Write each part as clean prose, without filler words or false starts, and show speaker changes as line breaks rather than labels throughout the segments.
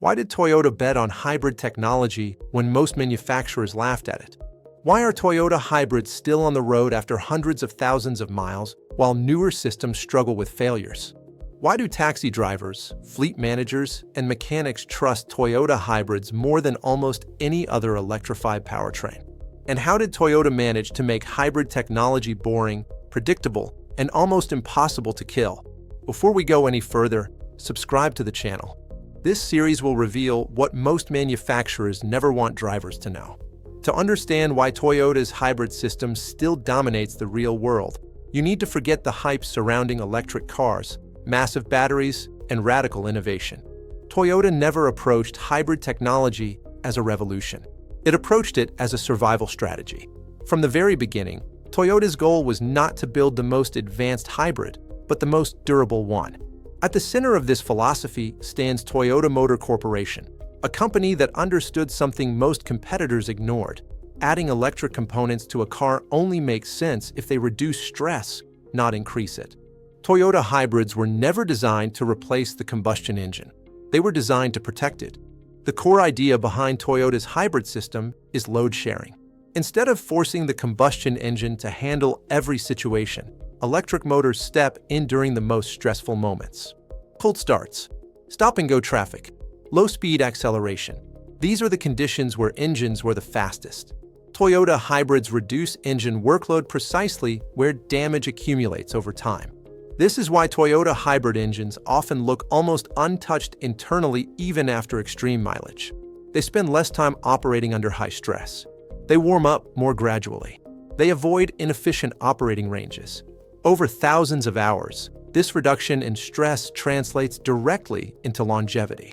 Why did Toyota bet on hybrid technology when most manufacturers laughed at it? Why are Toyota hybrids still on the road after hundreds of thousands of miles, while newer systems struggle with failures? Why do taxi drivers, fleet managers, and mechanics trust Toyota hybrids more than almost any other electrified powertrain? And how did Toyota manage to make hybrid technology boring, predictable, and almost impossible to kill? Before we go any further, subscribe to the channel. This series will reveal what most manufacturers never want drivers to know. To understand why Toyota's hybrid system still dominates the real world, you need to forget the hype surrounding electric cars, massive batteries, and radical innovation. Toyota never approached hybrid technology as a revolution. It approached it as a survival strategy. From the very beginning, Toyota's goal was not to build the most advanced hybrid, but the most durable one. At the center of this philosophy stands Toyota Motor Corporation, a company that understood something most competitors ignored. Adding electric components to a car only makes sense if they reduce stress, not increase it. Toyota hybrids were never designed to replace the combustion engine. They were designed to protect it. The core idea behind Toyota's hybrid system is load sharing. Instead of forcing the combustion engine to handle every situation, electric motors step in during the most stressful moments. Cold starts, stop-and-go traffic, low-speed acceleration. These are the conditions where engines were the fastest. Toyota hybrids reduce engine workload precisely where damage accumulates over time. This is why Toyota hybrid engines often look almost untouched internally even after extreme mileage. They spend less time operating under high stress. They warm up more gradually. They avoid inefficient operating ranges. Over thousands of hours, this reduction in stress translates directly into longevity.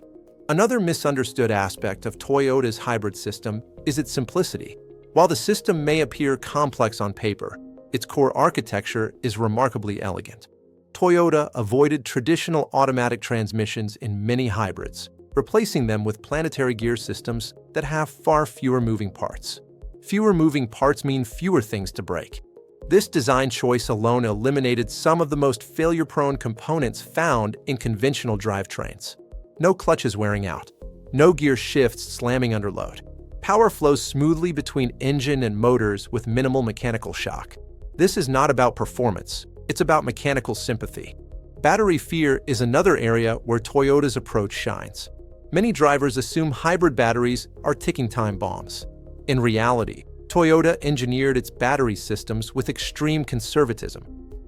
Another misunderstood aspect of Toyota's hybrid system is its simplicity. While the system may appear complex on paper, its core architecture is remarkably elegant. Toyota avoided traditional automatic transmissions in many hybrids, replacing them with planetary gear systems that have far fewer moving parts. Fewer moving parts mean fewer things to break. This design choice alone eliminated some of the most failure-prone components found in conventional drivetrains. No clutches wearing out. No gear shifts slamming under load. Power flows smoothly between engine and motors with minimal mechanical shock. This is not about performance. It's about mechanical sympathy. Battery fear is another area where Toyota's approach shines. Many drivers assume hybrid batteries are ticking time bombs. In reality, Toyota engineered its battery systems with extreme conservatism.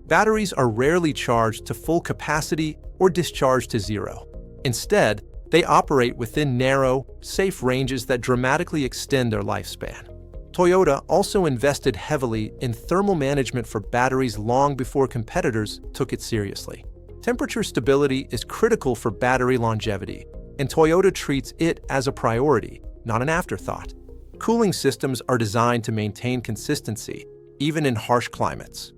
Batteries are rarely charged to full capacity or discharged to zero. Instead, they operate within narrow, safe ranges that dramatically extend their lifespan. Toyota also invested heavily in thermal management for batteries long before competitors took it seriously. Temperature stability is critical for battery longevity, and Toyota treats it as a priority, not an afterthought. Cooling systems are designed to maintain consistency, even in harsh climates.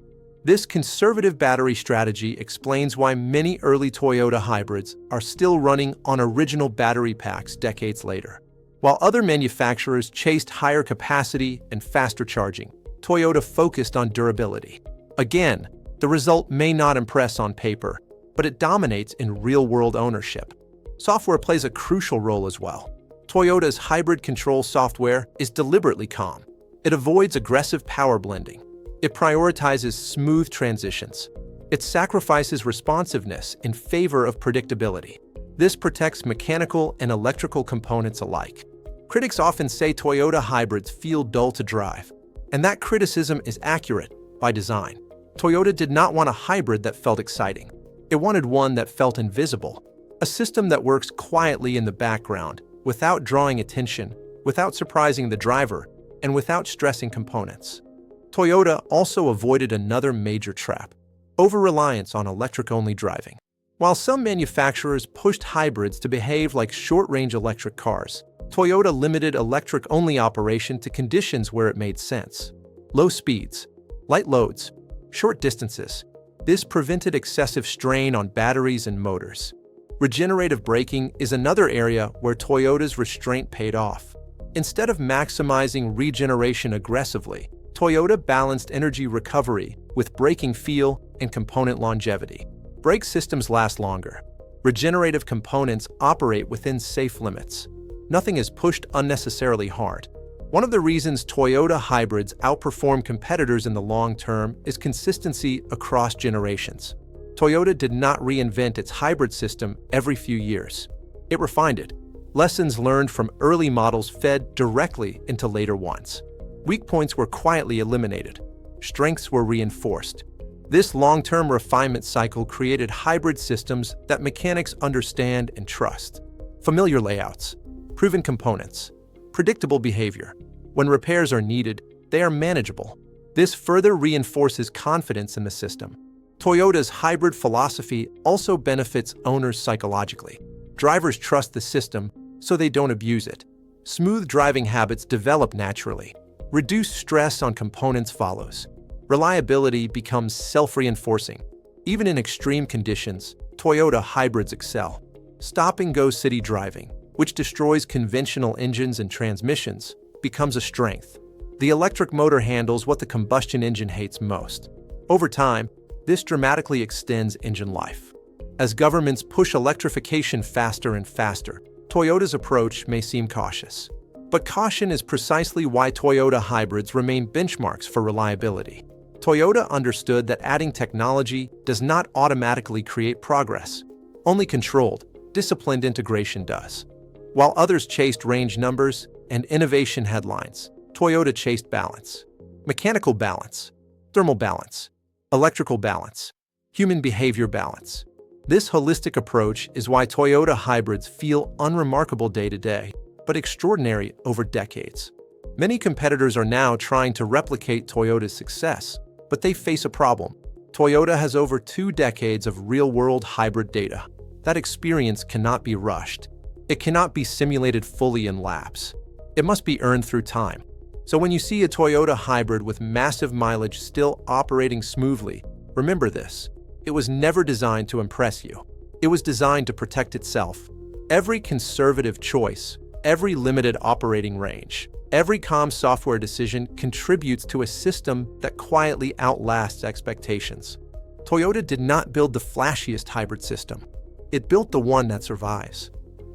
This conservative battery strategy explains why many early Toyota hybrids are still running on original battery packs decades later. While other manufacturers chased higher capacity and faster charging, Toyota focused on durability. Again, the result may not impress on paper, but it dominates in real-world ownership. Software plays a crucial role as well. Toyota's hybrid control software is deliberately calm. It avoids aggressive power blending. It prioritizes smooth transitions. It sacrifices responsiveness in favor of predictability. This protects mechanical and electrical components alike. Critics often say Toyota hybrids feel dull to drive, and that criticism is accurate by design. Toyota did not want a hybrid that felt exciting. It wanted one that felt invisible, a system that works quietly in the background, without drawing attention, without surprising the driver, and without stressing components. Toyota also avoided another major trap: over-reliance on electric-only driving. While some manufacturers pushed hybrids to behave like short-range electric cars, Toyota limited electric-only operation to conditions where it made sense. Low speeds, light loads, short distances. This prevented excessive strain on batteries and motors. Regenerative braking is another area where Toyota's restraint paid off. Instead of maximizing regeneration aggressively, Toyota balanced energy recovery with braking feel and component longevity. Brake systems last longer. Regenerative components operate within safe limits. Nothing is pushed unnecessarily hard. One of the reasons Toyota hybrids outperform competitors in the long term is consistency across generations. Toyota did not reinvent its hybrid system every few years. It refined it. Lessons learned from early models fed directly into later ones. Weak points were quietly eliminated. Strengths were reinforced. This long-term refinement cycle created hybrid systems that mechanics understand and trust. Familiar layouts, proven components, predictable behavior. When repairs are needed, they are manageable. This further reinforces confidence in the system. Toyota's hybrid philosophy also benefits owners psychologically. Drivers trust the system, so they don't abuse it. Smooth driving habits develop naturally. Reduced stress on components follows. Reliability becomes self-reinforcing. Even in extreme conditions, Toyota hybrids excel. Stop-and-go city driving, which destroys conventional engines and transmissions, becomes a strength. The electric motor handles what the combustion engine hates most. Over time, this dramatically extends engine life. As governments push electrification faster and faster, Toyota's approach may seem cautious. But caution is precisely why Toyota hybrids remain benchmarks for reliability. Toyota understood that adding technology does not automatically create progress. Only controlled, disciplined integration does. While others chased range numbers and innovation headlines, Toyota chased balance. Mechanical balance, thermal balance, electrical balance, human behavior balance. This holistic approach is why Toyota hybrids feel unremarkable day to day, but extraordinary over decades. Many competitors are now trying to replicate Toyota's success, but they face a problem. Toyota has over 2 decades of real-world hybrid data. That experience cannot be rushed. It cannot be simulated fully in laps. It must be earned through time. So when you see a Toyota hybrid with massive mileage still operating smoothly, remember this: it was never designed to impress you. It was designed to protect itself. Every conservative choice, every limited operating range, every calm software decision contributes to a system that quietly outlasts expectations. Toyota did not build the flashiest hybrid system. It built the one that survives.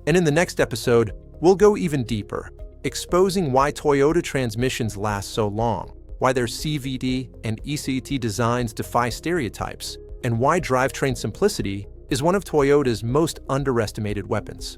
And in the next episode, we'll go even deeper, exposing why Toyota transmissions last so long, why their CVT and ECT designs defy stereotypes, and why drivetrain simplicity is one of Toyota's most underestimated weapons.